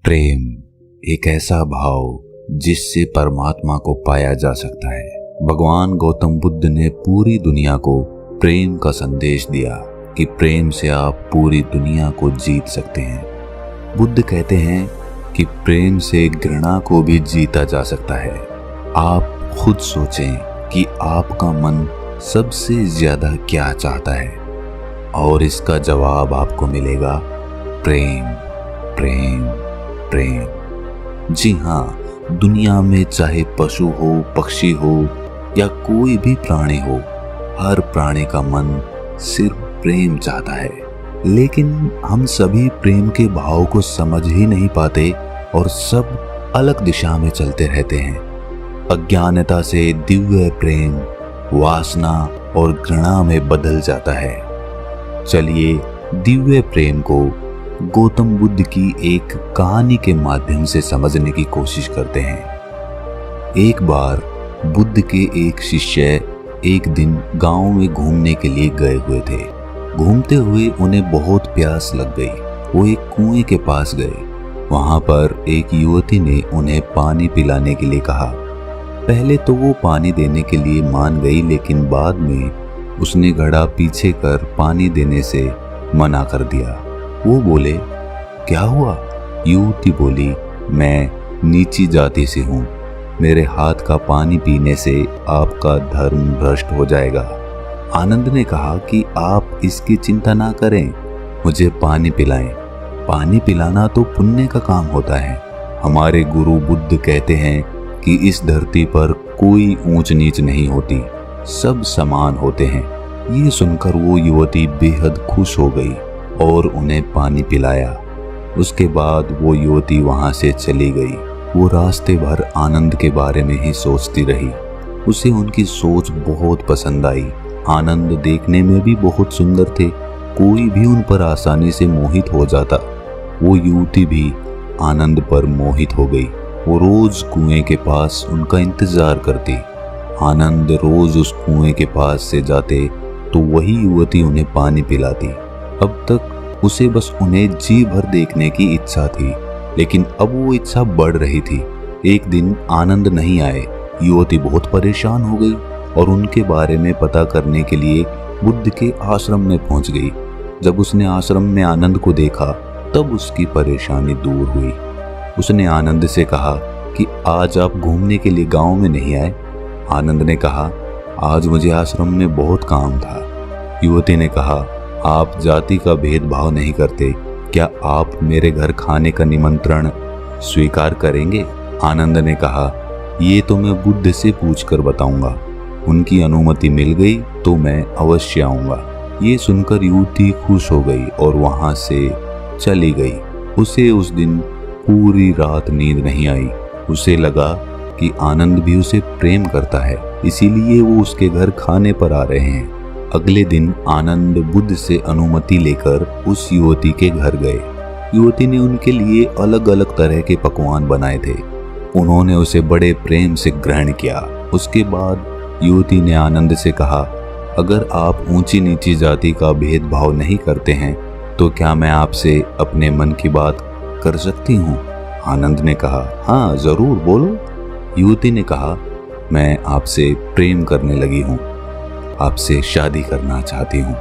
प्रेम एक ऐसा भाव जिससे परमात्मा को पाया जा सकता है। भगवान गौतम बुद्ध ने पूरी दुनिया को प्रेम का संदेश दिया कि प्रेम से आप पूरी दुनिया को जीत सकते हैं। बुद्ध कहते हैं कि प्रेम से घृणा को भी जीता जा सकता है। आप खुद सोचें कि आपका मन सबसे ज्यादा क्या चाहता है और इसका जवाब आपको मिलेगा प्रेम, प्रेम, प्रेम। जी हाँ, दुनिया में चाहे पशु हो, पक्षी हो या कोई भी प्राणी हो, हर प्राणी का मन सिर्फ प्रेम चाहता है। लेकिन हम सभी प्रेम के भाव को समझ ही नहीं पाते और सब अलग दिशा में चलते रहते हैं। अज्ञानता से दिव्य प्रेम वासना और घृणा में बदल जाता है। चलिए दिव्य प्रेम को गौतम बुद्ध की एक कहानी के माध्यम से समझने की कोशिश करते हैं। एक बार बुद्ध के एक शिष्य एक दिन गांव में घूमने के लिए गए हुए थे। घूमते हुए उन्हें बहुत प्यास लग गई। वो एक कुएं के पास गए। वहां पर एक युवती ने उन्हें पानी पिलाने के लिए कहा। पहले तो वो पानी देने के लिए मान गई, लेकिन बाद में उसने घड़ा पीछे कर पानी देने से मना कर दिया। वो बोले, क्या हुआ? युवती बोली, मैं नीची जाति से हूँ। मेरे हाथ का पानी पीने से आपका धर्म भ्रष्ट हो जाएगा। आनंद ने कहा कि आप इसकी चिंता ना करें, मुझे पानी पिलाएं। पानी पिलाना तो पुण्य का काम होता है। हमारे गुरु बुद्ध कहते हैं कि इस धरती पर कोई ऊंच नीच नहीं होती, सब समान होते हैं। ये सुनकर वो युवती बेहद खुश हो गई और उन्हें पानी पिलाया। उसके बाद वो युवती वहां से चली गई। वो रास्ते भर आनंद के बारे में ही सोचती रही। उसे उनकी सोच बहुत पसंद आई। आनंद देखने में भी बहुत सुंदर थे। कोई भी उन पर आसानी से मोहित हो जाता। वो युवती भी आनंद पर मोहित हो गई। वो रोज कुएं के पास उनका इंतजार करती। आनंद रोज उस कुएं के पास से जाते तो वही युवती उन्हें पानी पिलाती। अब तक उसे बस उन्हें जी भर देखने की इच्छा थी, लेकिन अब वो इच्छा बढ़ रही थी। एक दिन आनंद नहीं आए। युवती बहुत परेशान हो गई और उनके बारे में पता करने के लिए बुद्ध के आश्रम में पहुंच गई। जब उसने आश्रम में आनंद को देखा तब उसकी परेशानी दूर हुई। उसने आनंद से कहा कि आज आप घूमने के लिए गांव में नहीं आए? आनंद ने कहा, आज मुझे आश्रम में बहुत काम था। युवती ने कहा, आप जाति का भेदभाव नहीं करते, क्या आप मेरे घर खाने का निमंत्रण स्वीकार करेंगे? आनंद ने कहा, ये तो मैं बुद्ध से पूछकर बताऊंगा। उनकी अनुमति मिल गई तो मैं अवश्य आऊंगा। ये सुनकर युवती खुश हो गई और वहां से चली गई। उसे उस दिन पूरी रात नींद नहीं आई। उसे लगा कि आनंद भी उसे प्रेम करता है, इसीलिए वो उसके घर खाने पर आ रहे हैं। अगले दिन आनंद बुद्ध से अनुमति लेकर उस युवती के घर गए। युवती ने उनके लिए अलग अलग तरह के पकवान बनाए थे। उन्होंने उसे बड़े प्रेम से ग्रहण किया। उसके बाद युवती ने आनंद से कहा, अगर आप ऊंची नीची जाति का भेदभाव नहीं करते हैं तो क्या मैं आपसे अपने मन की बात कर सकती हूँ? आनंद ने कहा, हाँ जरूर बोलो। युवती ने कहा, मैं आपसे प्रेम करने लगी हूँ, आपसे शादी करना चाहती हूँ।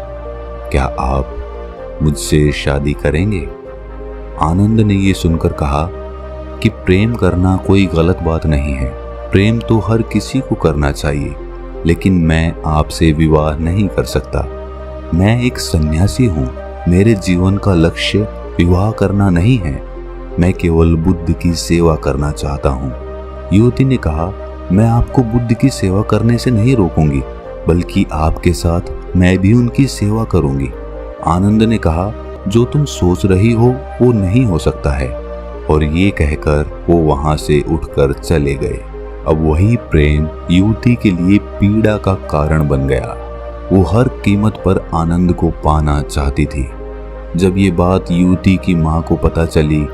क्या आप मुझसे शादी करेंगे? आनंद ने ये सुनकर कहा कि प्रेम करना कोई गलत बात नहीं है। प्रेम तो हर किसी को करना चाहिए, लेकिन मैं आपसे विवाह नहीं कर सकता। मैं एक सन्यासी हूँ। मेरे जीवन का लक्ष्य विवाह करना नहीं है। मैं केवल बुद्ध की सेवा करना चाहता हूँ। युवती ने कहा, मैं आपको बुद्ध की सेवा करने से नहीं रोकूंगी, बल्कि आपके साथ मैं भी उनकी सेवा करूंगी। आनंद ने कहा, जो तुम सोच रही हो वो नहीं हो सकता है। और ये कहकर वो वहां से उठकर चले गए। अब वही प्रेम युवती के लिए पीड़ा का कारण बन गया। वो हर कीमत पर आनंद को पाना चाहती थी। जब ये बात युवती की माँ को पता चली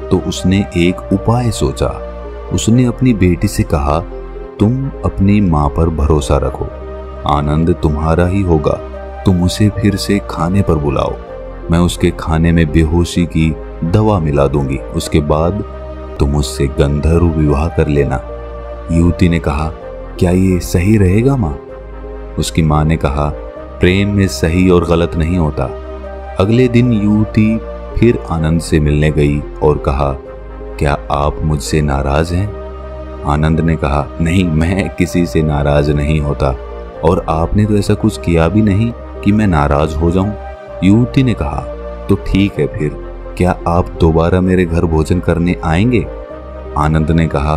तो उसने एक उपाय सोचा। उसने अपनी बेटी से कहा, तुम अपनी माँ पर भरोसा रखो, आनंद तुम्हारा ही होगा। तुम उसे फिर से खाने पर बुलाओ। मैं उसके खाने में बेहोशी की दवा मिला दूंगी, उसके बाद तुम उससे गंधर्व विवाह कर लेना। युवती ने कहा, क्या ये सही रहेगा माँ? उसकी माँ ने कहा, प्रेम में सही और गलत नहीं होता। अगले दिन युवती फिर आनंद से मिलने गई और कहा, क्या आप मुझसे नाराज हैं? आनंद ने कहा, नहीं, मैं किसी से नाराज नहीं होता और आपने तो ऐसा कुछ किया भी नहीं कि मैं नाराज हो जाऊं। युवती ने कहा, तो ठीक है, फिर क्या आप दोबारा मेरे घर भोजन करने आएंगे? आनंद ने कहा,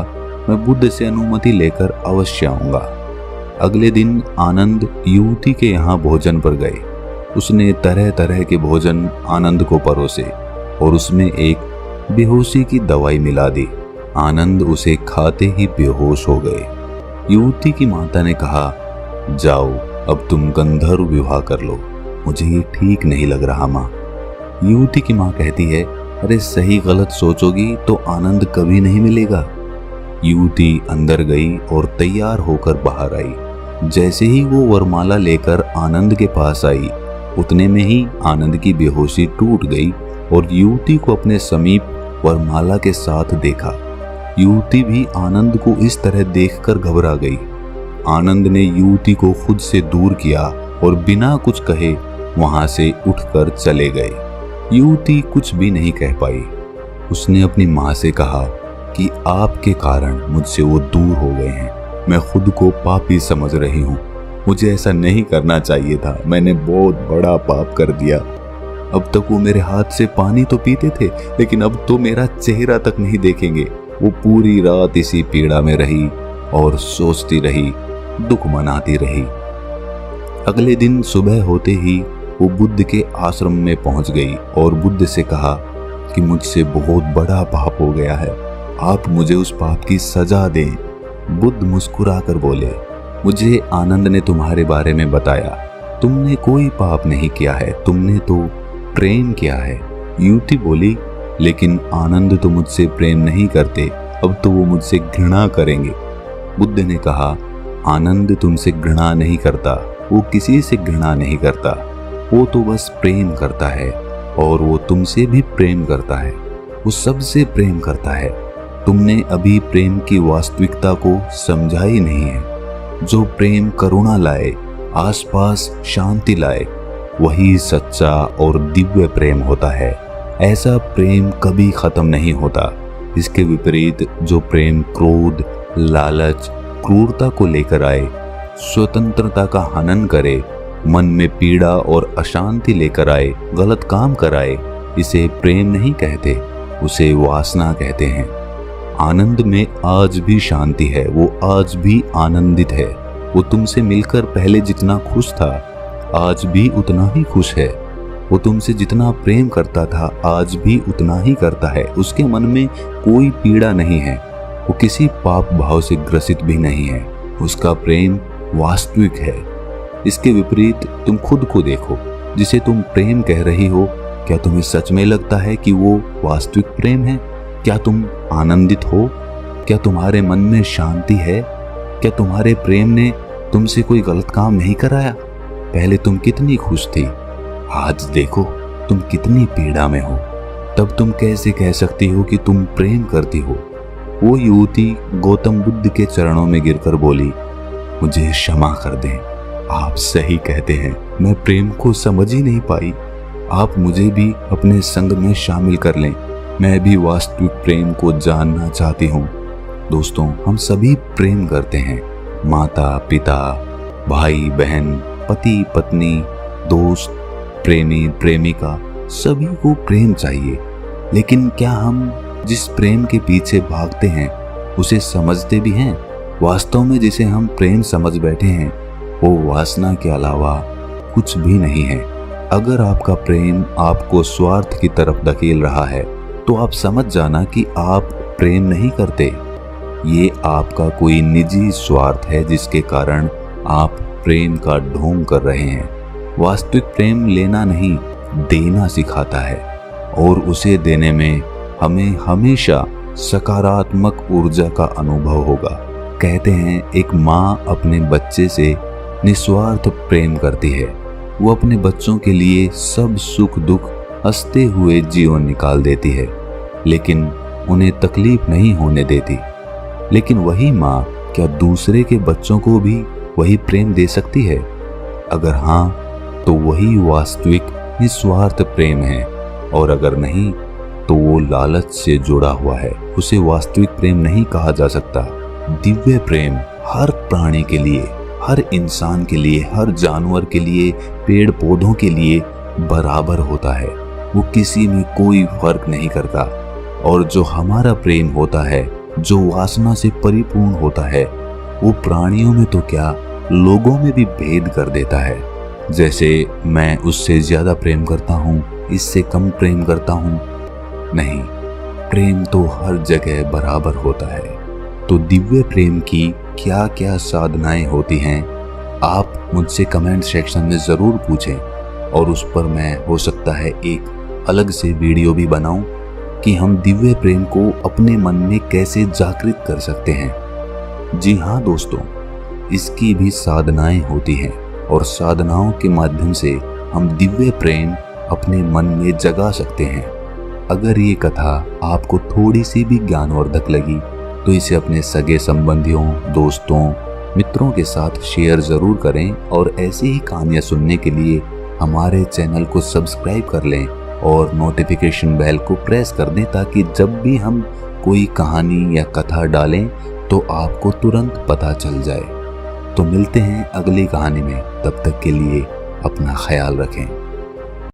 मैं बुद्ध से अनुमति लेकर अवश्य आऊंगा। अगले दिन आनंद युवती के यहाँ भोजन पर गए। उसने तरह तरह के भोजन आनंद को परोसे और उसमें एक बेहोशी की दवाई मिला दी। आनंद उसे खाते ही बेहोश हो गए। युवती की माता ने कहा, जाओ अब तुम गंधर्व विवाह कर लो, मुझे ये ठीक नहीं लग रहा माँ। युवती की माँ कहती है, अरे सही गलत सोचोगी तो आनंद कभी नहीं मिलेगा। युवती अंदर गई और तैयार होकर बाहर आई। जैसे ही वो वरमाला लेकर आनंद के पास आई, उतने में ही आनंद की बेहोशी टूट गई और युवती को अपने समीप वरमाला के साथ देखा। युवती भी आनंद को इस तरह देखकर घबरा गई। आनंद ने युवती को खुद से दूर किया और बिना कुछ कहे वहां से उठकर चले गए। युवती कुछ भी नहीं कह पाई। उसने अपनी माँ से कहा कि आपके कारण मुझसे वो दूर हो गए हैं। मैं खुद को पापी समझ रही हूँ। मुझे ऐसा नहीं करना चाहिए था। मैंने बहुत बड़ा पाप कर दिया। अब तक वो मेरे हाथ से पानी तो पीते थे, लेकिन अब तो मेरा चेहरा तक नहीं देखेंगे। वो पूरी रात इसी पीड़ा में रही और सोचती रही, दुख मनाती रही। अगले दिन सुबह होते ही वो बुद्ध के आश्रम में पहुंच गई और बुद्ध से कहा कि मुझसे बहुत बड़ा पाप हो गया है, आप मुझे उस पाप की सजा दें। बुद्ध मुस्कुराकर बोले, मुझे आनंद ने तुम्हारे बारे में बताया, तुमने कोई पाप नहीं किया है, तुमने तो प्रेम किया है। युवती बोली, लेकिन आनंद तो मुझसे प्रेम नहीं करते, अब तो वो मुझसे घृणा करेंगे। बुद्ध ने कहा, आनंद तुमसे घृणा नहीं करता, वो किसी से घृणा नहीं करता, वो तो बस प्रेम करता है और वो तुमसे भी प्रेम करता है, वो सबसे प्रेम करता है। तुमने अभी प्रेम की वास्तविकता को समझा ही नहीं है। जो प्रेम करुणा लाए, आसपास शांति लाए, वही सच्चा और दिव्य प्रेम होता है। ऐसा प्रेम कभी खत्म नहीं होता। इसके विपरीत जो प्रेम क्रोध, लालच, क्रूरता को लेकर आए, स्वतंत्रता का हनन करे, मन में पीड़ा और अशांति लेकर आए, गलत काम कराए, इसे प्रेम नहीं कहते, उसे वासना कहते हैं। आनंद में आज भी शांति है, वो आज भी आनंदित है। वो तुमसे मिलकर पहले जितना खुश था, आज भी उतना ही खुश है। वो तुमसे जितना प्रेम करता था, आज भी उतना ही करता है। उसके मन में कोई पीड़ा नहीं है, वो किसी पाप भाव से ग्रसित भी नहीं है। उसका प्रेम वास्तविक है। इसके विपरीत तुम खुद को देखो, जिसे तुम प्रेम कह रही हो, क्या तुम्हें सच में लगता है कि वो वास्तविक प्रेम है? क्या तुम आनंदित हो? क्या तुम्हारे मन में शांति है? क्या तुम्हारे प्रेम ने तुमसे कोई गलत काम नहीं कराया? पहले तुम कितनी खुश थी, आज देखो तुम कितनी पीड़ा में हो। तब तुम कैसे कह सकती हो कि तुम प्रेम करती हो? वो युवती गौतम बुद्ध के चरणों में गिरकर बोली, मुझे क्षमा कर दें, आप सही कहते हैं, मैं प्रेम को समझ ही नहीं पाई। आप मुझे भी अपने संग में शामिल कर लें, मैं भी वास्तविक प्रेम को जानना चाहती हूँ। दोस्तों, हम सभी प्रेम करते हैं। माता पिता, भाई बहन, पति पत्नी, दोस्त, प्रेमी प्रेमिका, सभी को प्रेम चाहिए। लेकिन क्या हम जिस प्रेम के पीछे भागते हैं उसे समझते भी हैं? वास्तव में जिसे हम प्रेम समझ बैठे हैं वो वासना के अलावा कुछ भी नहीं है। अगर आपका प्रेम आपको स्वार्थ की तरफ धकेल रहा है तो आप समझ जाना कि आप प्रेम नहीं करते। ये आपका कोई निजी स्वार्थ है जिसके कारण आप प्रेम का ढोंग कर रहे हैं। वास्तविक प्रेम लेना नहीं, देना सिखाता है और उसे देने में हमें हमेशा सकारात्मक ऊर्जा का अनुभव होगा। कहते हैं एक माँ अपने बच्चे से निस्वार्थ प्रेम करती है। वो अपने बच्चों के लिए सब सुख दुख हंसते हुए जीवन निकाल देती है, लेकिन उन्हें तकलीफ नहीं होने देती। लेकिन वही माँ क्या दूसरे के बच्चों को भी वही प्रेम दे सकती है? अगर हाँ, तो वही वास्तविक निस्वार्थ प्रेम है, और अगर नहीं तो वो लालच से जुड़ा हुआ है। उसे वास्तविक प्रेम नहीं कहा जा सकता। दिव्य प्रेम हर प्राणी के लिए, हर इंसान के लिए, हर जानवर के लिए, पेड़ पौधों के लिए बराबर होता है। वो किसी में कोई फर्क नहीं करता। और जो हमारा प्रेम होता है, जो वासना से परिपूर्ण होता है, वो प्राणियों में तो क्या, लोगों में भी भेद कर देता है। जैसे मैं उससे ज्यादा प्रेम करता हूँ, इससे कम प्रेम करता हूँ, नहीं, प्रेम तो हर जगह बराबर होता है। तो दिव्य प्रेम की क्या क्या साधनाएं होती हैं, आप मुझसे कमेंट सेक्शन में जरूर पूछें, और उस पर मैं हो सकता है एक अलग से वीडियो भी बनाऊं कि हम दिव्य प्रेम को अपने मन में कैसे जागृत कर सकते हैं। जी हाँ दोस्तों, इसकी भी साधनाएं होती हैं, और साधनाओं के माध्यम से हम दिव्य प्रेम अपने मन में जगा सकते हैं। अगर ये कथा आपको थोड़ी सी भी ज्ञानवर्धक लगी तो इसे अपने सगे संबंधियों, दोस्तों, मित्रों के साथ शेयर जरूर करें, और ऐसी ही कहानियां सुनने के लिए हमारे चैनल को सब्सक्राइब कर लें और नोटिफिकेशन बेल को प्रेस कर दें, ताकि जब भी हम कोई कहानी या कथा डालें तो आपको तुरंत पता चल जाए। तो मिलते हैं अगली कहानी में, तब तक के लिए अपना ख्याल रखें।